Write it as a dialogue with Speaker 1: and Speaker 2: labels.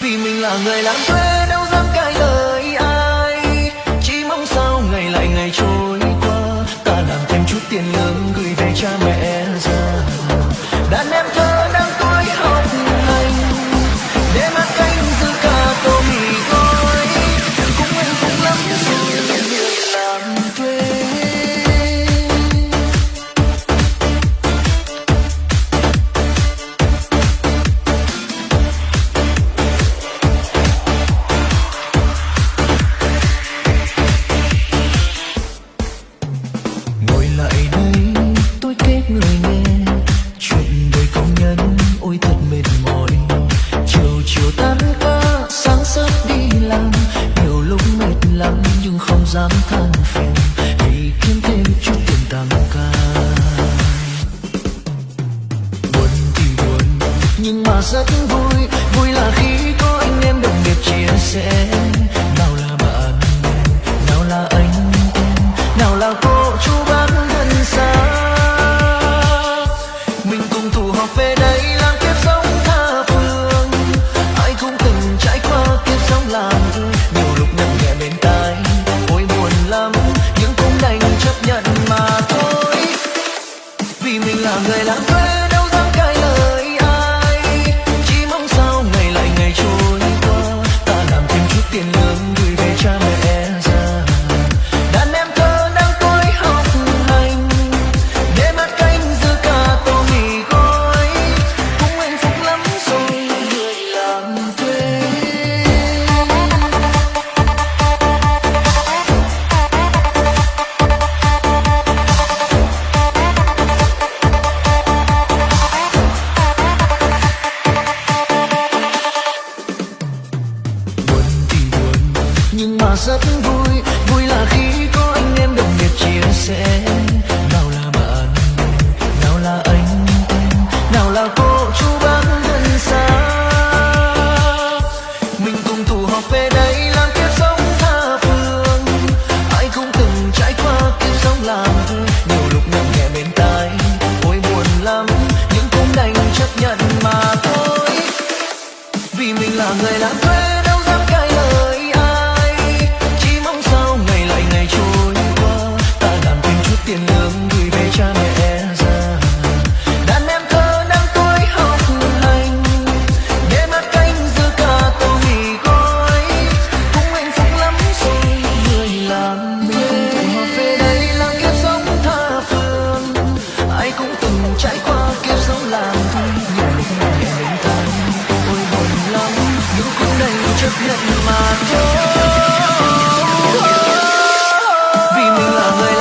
Speaker 1: Vì mình là người làm thuê đâu dám cãi lời ai, chỉ mong sao ngày lại ngày trôi qua, ta làm thêm chút tiền lương gửi về cha mẹ già. Đàn em thơ đang tuổi học hành để mắt canh giữ cả tô mì gói, cũng hạnh phúc lắm rồi người làm thuê. Ngồi lại đây tôi kể người nghe chuyện đời công nhân, ôi thật mệt mỏi. Chiều chiều tan ca sáng sớm đi làm, nhiều lúc mệt lắm nhưng không dám than phiền, vì kiếm thêm chút tiền tăng ca. Buồn thì buồn nhưng mà rất vui, vui là khi có anh em đồng nghiệp chia sẻ. Nào là bạn, nào là anh em, nào là cô chú bác gần xa, mình cùng thủ họp về đây làm kiếp sống tha phương. Ai cũng từng trải qua kiếp sống làm thuê, nhiều lúc nặng nhẹ bên tai, ôi buồn lắm nhưng cũng đành chấp nhận mà thôi. Vì mình là người làm thuê đâu dám cãi lời ai, chỉ mong sao ngày lại ngày trôi qua, ta làm thêm chút tiền lương gửi về cha mẹ già. Đàn em thơ đang tuổi học hành để mắt canh giữ cả tô mì gói, cũng hạnh phúc lắm rồi người làm thuê. Buồn thì buồn nhưng mà rất vui, vui là khi có anh em đồng nghiệp chia sẻ. Nào là bạn, nào là anh em, nào là cô chú bác gần xa, mình cùng thủ họp về đây làm kiếp sống tha phương. Ai cũng từng trải qua kiếp sống làm thuê, nhiều lúc nặng nhẹ bên tai, ôi buồn lắm nhưng cũng đành chấp nhận mà thôi. Vì mình là người làm thuê đâu dám cãi lời ai, chỉ mong sao ngày lại ngày trôi qua, ta làm thêm chút tiền lương gửi về cha mẹ già. Đàn em thơ đang tuổi học hành để mắt canh giữ cả tô mì gói, cũng hạnh phúc lắm rồi người làm thuê. Tụ họp về đây làm kiếp sống tha phương, ai cũng từng trải qua kiếp sống làm thuê, nhiều lúc nặng nhẹ bên tai, ôi buồn lắm nhưng cũng đành chấp nhận mà thôi. Vì mình là người